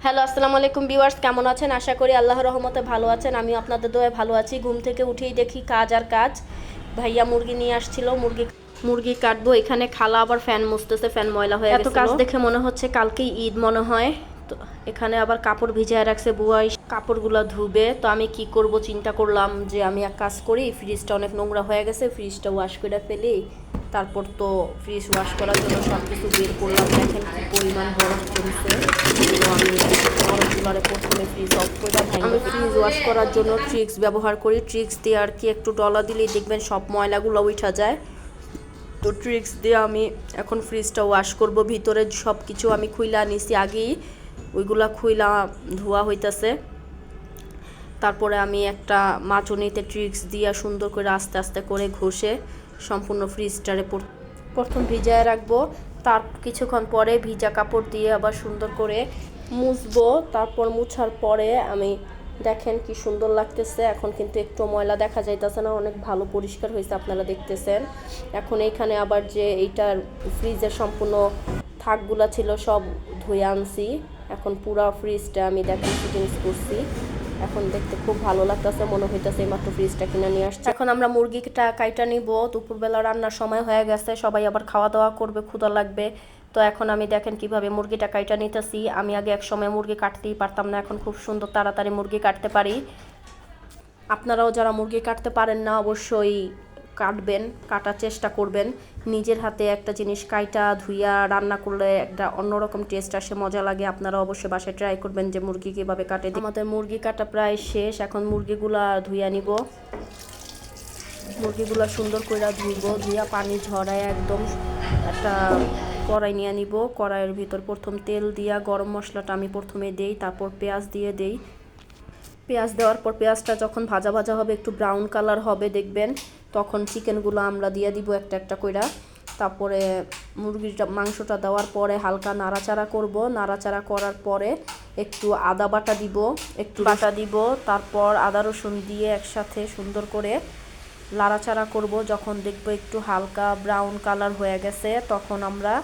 Hello, আসসালামু আলাইকুম viewers, কেমন আছেন? আশা করি আল্লাহর রহমতে ভালো আছেন। আমি আপনাদের দোয়ায় ভালো আছি। ঘুম থেকে উঠেই দেখি কাজ আর কাজ। ভাইয়া মুরগি নিয়ে আসছিল, মুরগি কাটবো। এখানে খালা আবার ফ্যান মুছতেছে, ফ্যান ময়লা হয়ে গেছে। এত কাজ দেখে মনে হচ্ছে কালকেই ঈদ মনে হয়। তো এখানে আবার কাপড় ভিজায় রাখছে, বুয়াই কাপড়গুলো ধুবে। তো আমি কি করব চিন্তা করলাম যে আমি এক কাজ করি, ফ্রিজটা অনেক নোংরা হয়ে গেছে, ফ্রিজটা ওয়াশ করে ফেলি। তারপর তো ফ্রিজ ওয়াশ করার জন্য সব কিছু বের করলাম। দেখেন কি পরিমাণ বরফ জমছে। তো আমি বরফগুলোরে প্রথমে ফ্রিজ অফ করে আমি ফ্রিজ ওয়াশ করার জন্য ট্রিক্স ব্যবহার করি। ট্রিক্স দিয়ে আর কি একটু ডলা দিলেই দেখবেন সব ময়লাগুলো উঠা যায়। তো ট্রিক্স দিয়ে আমি এখন ফ্রিজটা ওয়াশ করব। ভিতরে সব কিছু আমি খুইলা নিছি আগেই, ওইগুলা খুইলা ধোয়া হইতাছে। তারপরে আমি একটা মাচুনিতে ট্রিক্স দিয়ে সুন্দর করে আস্তে আস্তে করে ঘষে সম্পূর্ণ ফ্রিজটারে প্রথম ভিজায় রাখবো। তার কিছুক্ষণ পরে ভিজা কাপড় দিয়ে আবার সুন্দর করে মুছবো। তারপর মুছার পরে আমি দেখেন কি সুন্দর লাগতেছে। এখন কিন্তু একটু ময়লা দেখা যাইতেছে না, অনেক ভালো পরিষ্কার হয়েছে, আপনারা দেখতেছেন। এখন এইখানে আবার যে এইটার ফ্রিজের সম্পূর্ণ থাকগুলা ছিল সব ধুয়ে আনছি। এখন পুরা ফ্রিজটা আমি দেখেন ফিটিংস করছি। এখন দেখতে খুব ভালো লাগতেছে, মনে হইতেছে এইমাত্র ফ্রিজটা কিনে নিয়ে আসছে। এখন আমরা মুরগিটা কাইটা নিব। দুপুরবেলা রান্নার সময় হয়ে গেছে, সবাই আবার খাওয়া দাওয়া করবে, ক্ষুধা লাগবে। তো এখন আমি দেখেন কিভাবে মুরগিটা কাইটা নিতেছি। আমি আগে এক সময় মুরগি কাটতেই পারতাম না, এখন খুব সুন্দর তাড়াতাড়ি মুরগি কাটতে পারি। আপনারাও যারা মুরগি কাটতে পারেন না অবশ্যই কাটবেন, কাটার চেষ্টা করবেন। নিজের হাতে একটা জিনিস কাইটা ধুইয়া রান্না করলে একটা অন্যরকম টেস্ট আসে, মজা লাগে। আপনারা অবশ্যই বাসায় ট্রাই করবেন যে মুরগি কীভাবে কাটে। আমাদের মুরগি কাটা প্রায় শেষ, এখন মুরগিগুলা ধুইয়া নিব। মুরগিগুলা সুন্দর করে ধুইয়া পানি ঝরায় একদম একটা কড়াই নিয়ে নিব। কড়াইয়ের ভিতর প্রথম তেল দিয়া গরম মশলাটা আমি প্রথমে দেই, তারপর পেঁয়াজ দিয়ে দেই। পেঁয়াজ দেওয়ার পর পেঁয়াজটা যখন ভাজা ভাজা হবে, একটু ব্রাউন কালার হবে দেখবেন, তখন চিকেনগুলো আমরা দিয়ে দিব একটা একটা কইরা। তারপরে মাংসটা দেওয়ার পরে হালকা নাড়াচাড়া করব। নাড়াচাড়া করার পরে একটু আদা বাটা দিব, তারপর আদা রসুন দিয়ে একসাথে সুন্দর করে নাড়াচাড়া করব। যখন দেখব একটু হালকা ব্রাউন কালার হয়ে গেছে, তখন আমরা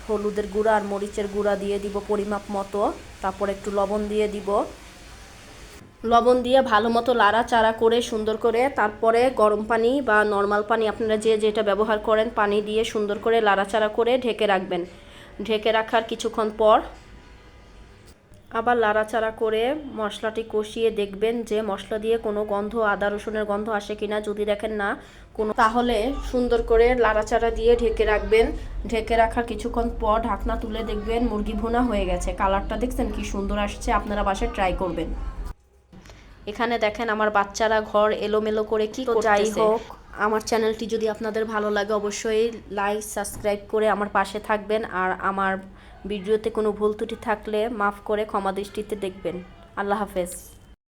হলুদের গুঁড়া আর মরিচের গুঁড়া দিয়ে দিব পরিমাপ মতো। তারপর একটু লবণ দিয়ে দিব। লবণ দিয়ে ভালো মতো লাড়াচাড়া করে সুন্দর করে তারপরে গরম পানি বা নর্মাল পানি আপনারা যে যেটা ব্যবহার করেন পানি দিয়ে সুন্দর করে লাড়াচাড়া করে ঢেকে রাখবেন। ঢেকে রাখার কিছুক্ষণ পর আবার লাড়াচাড়া করে মশলাটি কষিয়ে দেখবেন যে মশলা দিয়ে কোনো গন্ধ, আদা রসুনের গন্ধ আসে কিনা। যদি দেখেন না কোনো, তাহলে সুন্দর করে লাড়াচাড়া দিয়ে ঢেকে রাখবেন। ঢেকে রাখার কিছুক্ষণ পর ঢাকনা তুলে দেখবেন মুরগি ভুনা হয়ে গেছে। কালারটা দেখছেন কি সুন্দর আসছে, আপনারা বাসায় ট্রাই করবেন। এখানে দেখেন আমার বাচ্চারা ঘর এলোমেলো করে কি করতেছে। যাই হোক, আমার চ্যানেলটি যদি আপনাদের ভালো লাগে অবশ্যই লাইক সাবস্ক্রাইব করে আমার পাশে থাকবেন। আর আমার ভিডিওতে কোনো ভুল ত্রুটি থাকলে মাফ করে ক্ষমা দৃষ্টিতে দেখবেন। আল্লাহ হাফেজ।